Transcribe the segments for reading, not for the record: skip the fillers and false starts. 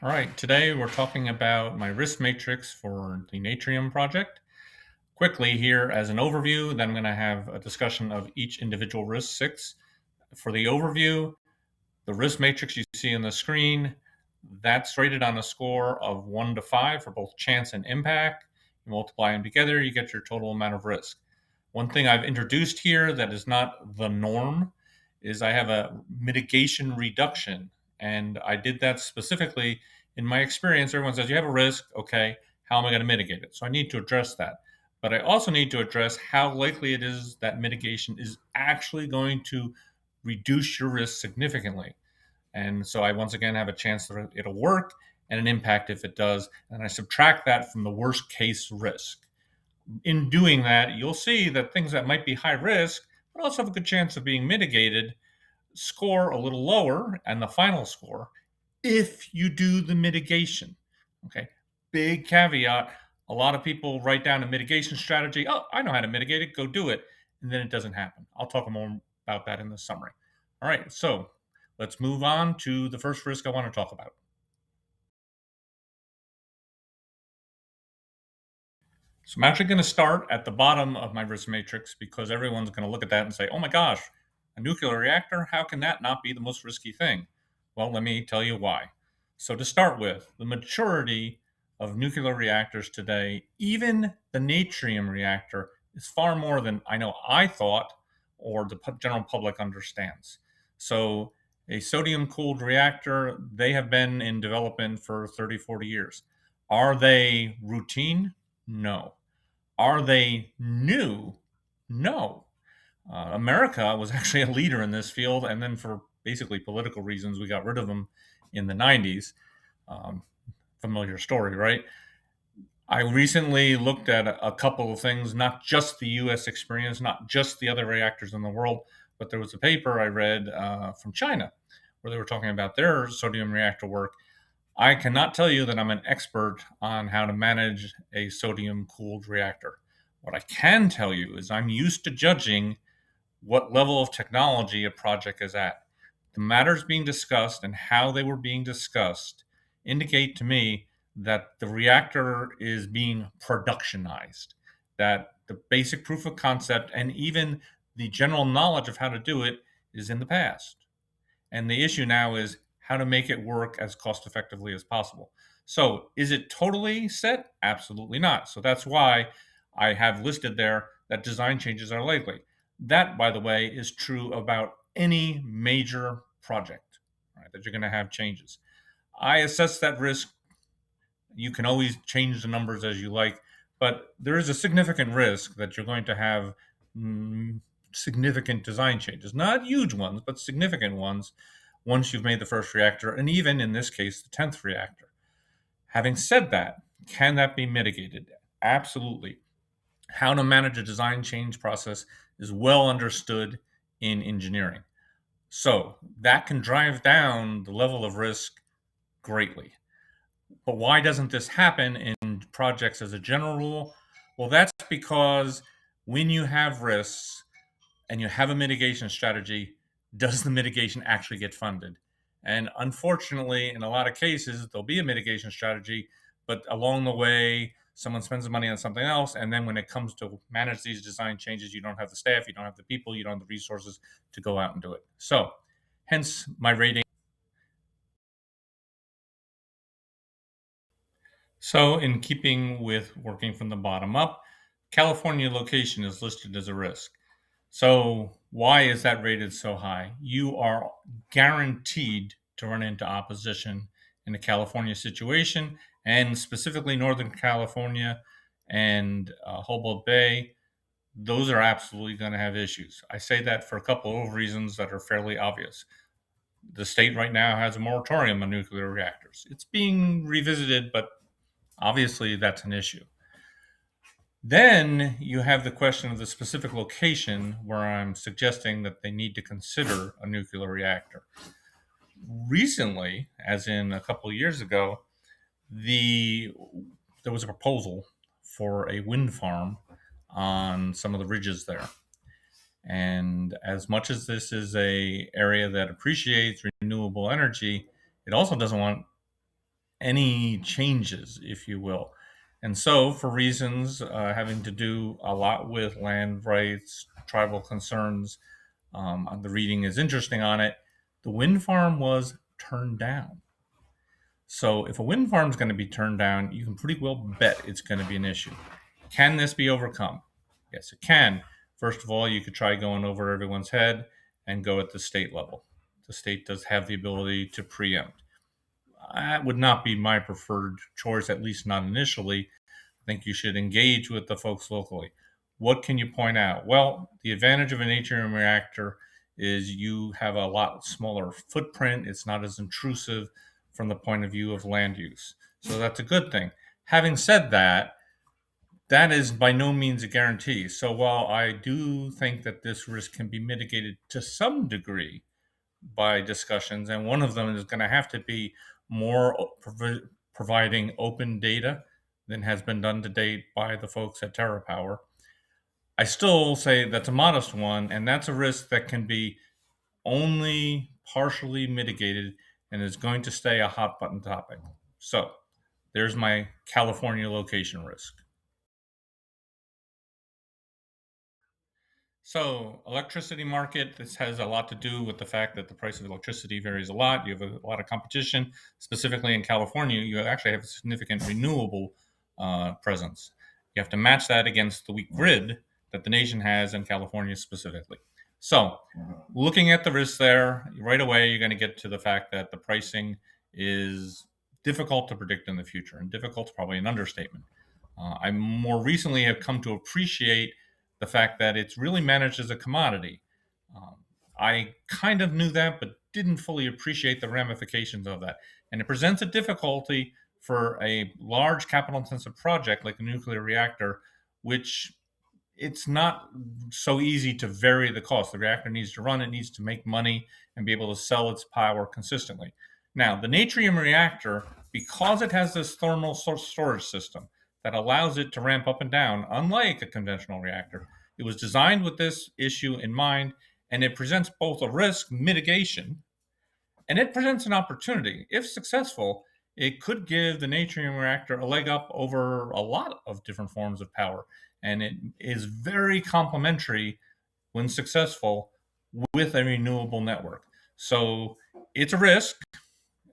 All right, today we're talking about my risk matrix for the Natrium project. Quickly here as an overview, then I'm going to have a discussion of each individual risk 6. For the overview, the risk matrix you see on the screen, that's rated on a score of 1 to 5 for both chance and impact. You multiply them together, you get your total amount of risk. One thing I've introduced here that is not the norm is I have a mitigation reduction. And I did that specifically in my experience. Everyone says you have a risk. Okay, how am I going to mitigate it? So I need to address that. But I also need to address how likely it is that mitigation is actually going to reduce your risk significantly. And so I once again have a chance that it'll work and an impact if it does. And I subtract that from the worst case risk. In doing that, you'll see that things that might be high risk, but also have a good chance of being mitigated, score a little lower and the final score if you do the mitigation. Okay, big caveat. A lot of people write down a mitigation strategy. Oh, I know how to mitigate it. Go do it. And then it doesn't happen. I'll talk more about that in the summary. All right, so let's move on to the first risk I want to talk about. So I'm actually going to start at the bottom of my risk matrix because everyone's going to look at that and say, oh my gosh, a nuclear reactor, how can that not be the most risky thing? Well, let me tell you why. So to start with, the maturity of nuclear reactors today, even the natrium reactor, is far more than I thought or the general public understands. So a sodium-cooled reactor, they have been in development for 30, 40 years. Are they routine? No. Are they new? No. America was actually a leader in this field, and then for basically political reasons, we got rid of them in the 90s. Familiar story, right? I recently looked at a couple of things, not just the US experience, not just the other reactors in the world, but there was a paper I read from China where they were talking about their sodium reactor work. I cannot tell you that I'm an expert on how to manage a sodium cooled reactor. What I can tell you is I'm used to judging what level of technology a project is at. The matters being discussed and how they were being discussed indicate to me that the reactor is being productionized, that the basic proof of concept and even the general knowledge of how to do it is in the past. And the issue now is how to make it work as cost effectively as possible. So, is it totally set? Absolutely not. So, that's why I have listed there that design changes are likely. That, by the way, is true about any major project, right, that you're going to have changes. I assess that risk. You can always change the numbers as you like, but there is a significant risk that you're going to have significant design changes. Not huge ones, but significant ones once you've made the first reactor, and even in this case, the 10th reactor. Having said that, can that be mitigated? Absolutely. How to manage a design change process is well understood in engineering. So that can drive down the level of risk greatly. But why doesn't this happen in projects as a general rule? Well, that's because when you have risks and you have a mitigation strategy, does the mitigation actually get funded? And unfortunately, in a lot of cases, there'll be a mitigation strategy, but along the way, someone spends the money on something else. And then when it comes to manage these design changes, you don't have the staff, you don't have the people, you don't have the resources to go out and do it. So, hence my rating. So, in keeping with working from the bottom up, California location is listed as a risk. So, why is that rated so high? You are guaranteed to run into opposition in the California situation, and specifically Northern California and Humboldt Bay. Those are absolutely going to have issues. I say that for a couple of reasons that are fairly obvious. The state right now has a moratorium on nuclear reactors. It's being revisited, but obviously that's an issue. Then you have the question of the specific location where I'm suggesting that they need to consider a nuclear reactor. Recently, as in a couple of years ago, there was a proposal for a wind farm on some of the ridges there. And as much as this is a area that appreciates renewable energy, it also doesn't want any changes, if you will. And so, for reasons having to do a lot with land rights, tribal concerns, the reading is interesting on it. The wind farm was turned down. So, if a wind farm is going to be turned down, you can pretty well bet it's going to be an issue. Can this be overcome? Yes, it can. First of all, you could try going over everyone's head and go at the state level. The state does have the ability to preempt. That would not be my preferred choice, at least not initially. I think you should engage with the folks locally. What can you point out? Well, the advantage of an atrium reactor is you have a lot smaller footprint. It's not as intrusive from the point of view of land use. So that's a good thing. Having said that, that is by no means a guarantee. So while I do think that this risk can be mitigated to some degree by discussions, and one of them is going to have to be more providing open data than has been done to date by the folks at TerraPower. I still say that's a modest one, and that's a risk that can be only partially mitigated and is going to stay a hot button topic. So there's my California location risk. So, electricity market, this has a lot to do with the fact that the price of electricity varies a lot. You have a lot of competition. Specifically in California, you actually have a significant renewable presence. You have to match that against the weak grid that the nation has in California specifically. So, looking at the risks there, right away, you're going to get to the fact that the pricing is difficult to predict in the future, and difficult is probably an understatement. I more recently have come to appreciate the fact that it's really managed as a commodity. I kind of knew that, but didn't fully appreciate the ramifications of that. And it presents a difficulty for a large capital intensive project like a nuclear reactor, which it's not so easy to vary the cost. The reactor needs to run, it needs to make money and be able to sell its power consistently. Now, the natrium reactor, because it has this thermal storage system that allows it to ramp up and down, unlike a conventional reactor, it was designed with this issue in mind, and it presents both a risk mitigation and it presents an opportunity. If successful, it could give the natrium reactor a leg up over a lot of different forms of power. And it is very complementary when successful with a renewable network. So it's a risk.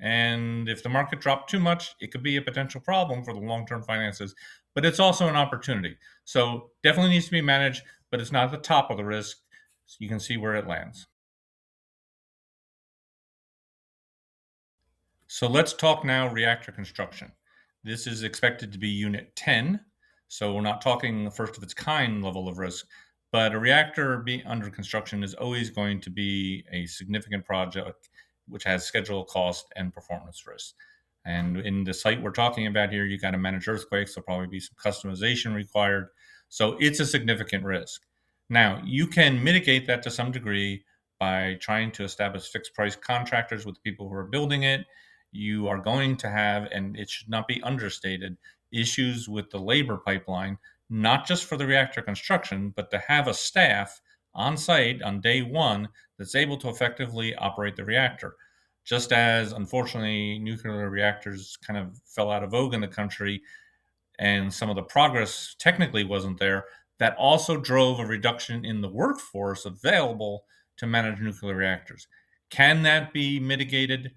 And if the market dropped too much, it could be a potential problem for the long term finances. But it's also an opportunity. So definitely needs to be managed, but it's not at the top of the risk. So you can see where it lands. So let's talk now reactor construction. This is expected to be Unit 10, so we're not talking the first of its kind level of risk, but a reactor being under construction is always going to be a significant project which has schedule cost and performance risk. And in the site we're talking about here, you got to manage earthquakes, there'll probably be some customization required. So it's a significant risk. Now, you can mitigate that to some degree by trying to establish fixed price contractors with the people who are building it. You are going to have, and it should not be understated, issues with the labor pipeline, not just for the reactor construction, but to have a staff on site on day one that's able to effectively operate the reactor. Just as, unfortunately, nuclear reactors kind of fell out of vogue in the country and some of the progress technically wasn't there, that also drove a reduction in the workforce available to manage nuclear reactors. Can that be mitigated?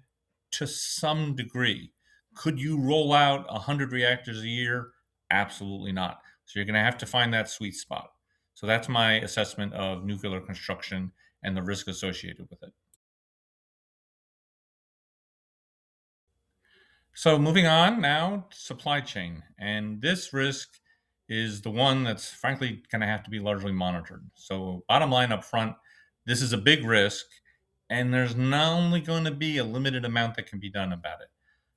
To some degree. Could you roll out 100 reactors a year? Absolutely not. So you're going to have to find that sweet spot. So that's my assessment of nuclear construction and the risk associated with it. So moving on now, supply chain. And this risk is the one that's frankly going to have to be largely monitored. So bottom line up front, this is a big risk, and there's not only going to be a limited amount that can be done about it.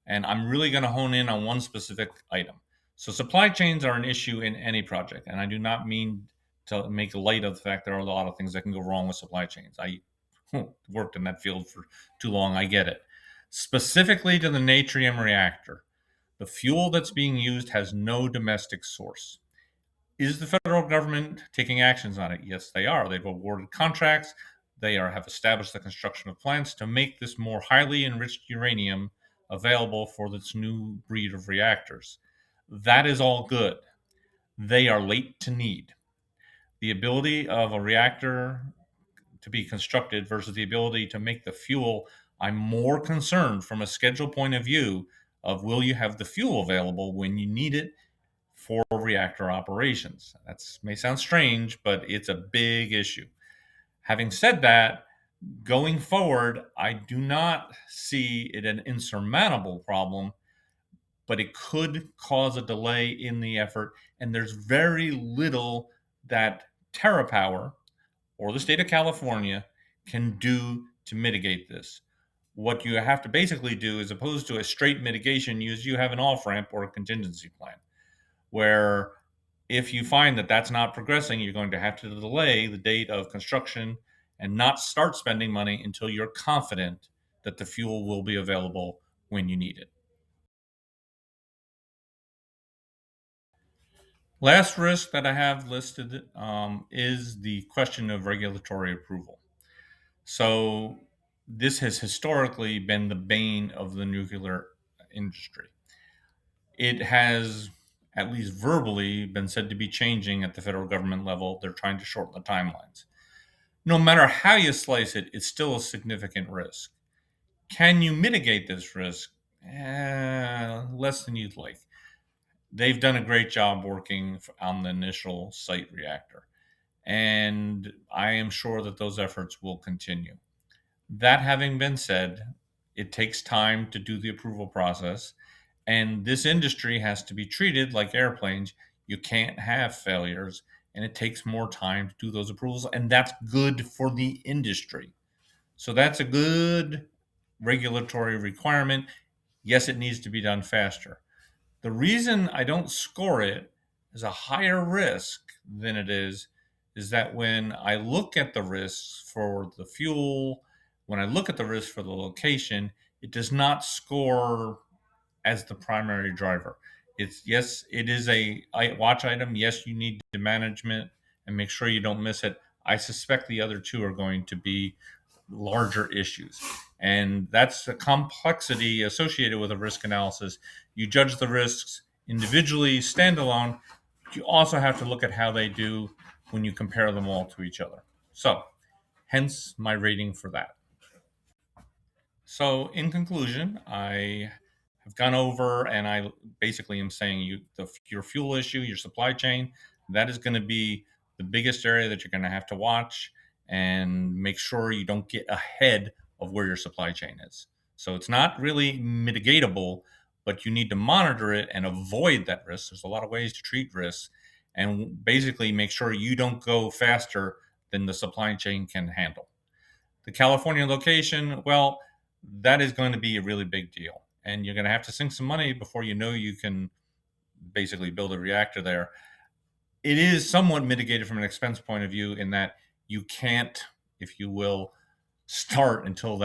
And I'm really going to hone in on one specific item. So supply chains are an issue in any project, and I do not mean to make light of the fact there are a lot of things that can go wrong with supply chains. I worked in that field for too long. I get it. Specifically to the natrium reactor, the fuel that's being used has no domestic source. Is the federal government taking actions on it? Yes, they are. They've awarded contracts. They have established the construction of plants to make this more highly enriched uranium available for this new breed of reactors. That is all good. They are late to need. The ability of a reactor to be constructed versus the ability to make the fuel, I'm more concerned from a schedule point of view of will you have the fuel available when you need it for reactor operations. That may sound strange, but it's a big issue. Having said that, going forward, I do not see it an insurmountable problem, but it could cause a delay in the effort. And there's very little that TerraPower or the state of California can do to mitigate this. What you have to basically do, as opposed to a straight mitigation, is you have an off ramp or a contingency plan, where if you find that that's not progressing, you're going to have to delay the date of construction and not start spending money until you're confident that the fuel will be available when you need it. Last risk that I have listed is the question of regulatory approval. So, this has historically been the bane of the nuclear industry. It has, at least verbally, been said to be changing at the federal government level. They're trying to shorten the timelines. No matter how you slice it, it's still a significant risk. Can you mitigate this risk? Less than you'd like. They've done a great job working on the initial site reactor, and I am sure that those efforts will continue. That having been said, it takes time to do the approval process, and this industry has to be treated like airplanes. You can't have failures, and it takes more time to do those approvals, and that's good for the industry. So that's a good regulatory requirement. Yes, it needs to be done faster. The reason I don't score it as a higher risk than it is that when I look at the risks for the fuel, when I look at the risk for the location, it does not score as the primary driver. It's yes, it is a watch item. Yes, you need to management and make sure you don't miss it. I suspect the other two are going to be larger issues. And that's the complexity associated with a risk analysis. You judge the risks individually, standalone. You also have to look at how they do when you compare them all to each other. So, hence my rating for that. So, in conclusion, I have gone over and I basically am saying your fuel issue, your supply chain, that is going to be the biggest area that you're going to have to watch and make sure you don't get ahead of where your supply chain is. So, it's not really mitigatable, but you need to monitor it and avoid that risk. There's a lot of ways to treat risks and basically make sure you don't go faster than the supply chain can handle. The California location, well, that is going to be a really big deal. And you're going to have to sink some money before you know you can basically build a reactor there. It is somewhat mitigated from an expense point of view in that you can't, if you will, start until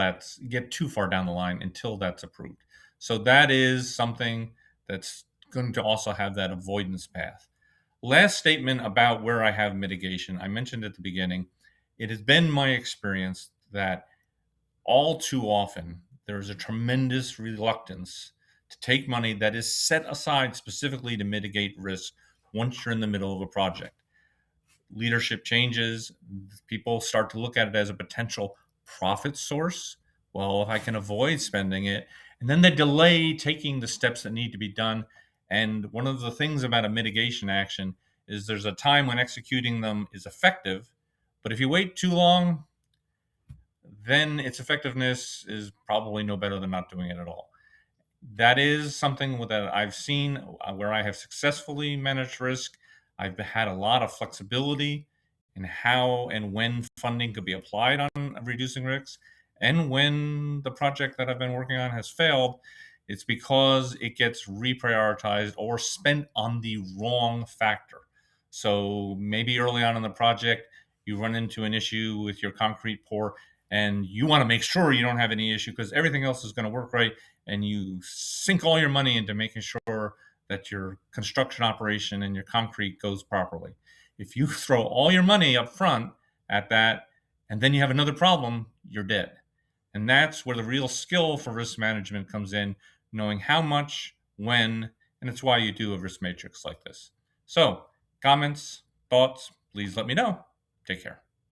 get too far down the line until that's approved. So that is something that's going to also have that avoidance path. Last statement about where I have mitigation. I mentioned at the beginning, it has been my experience that all too often there is a tremendous reluctance to take money that is set aside specifically to mitigate risk once you're in the middle of a project. Leadership changes, people start to look at it as a potential profit source. Well, if I can avoid spending it, and then they delay taking the steps that need to be done. And one of the things about a mitigation action is there's a time when executing them is effective, but if you wait too long, then its effectiveness is probably no better than not doing it at all. That is something that I've seen where I have successfully managed risk. I've had a lot of flexibility in how and when funding could be applied on reducing risks. And when the project that I've been working on has failed, it's because it gets reprioritized or spent on the wrong factor. So maybe early on in the project, you run into an issue with your concrete pour and you want to make sure you don't have any issue because everything else is going to work right, and you sink all your money into making sure that your construction operation and your concrete goes properly. If you throw all your money up front at that and then you have another problem, you're dead. And that's where the real skill for risk management comes in, knowing how much, when, and it's why you do a risk matrix like this. So, comments, thoughts, please let me know. Take care.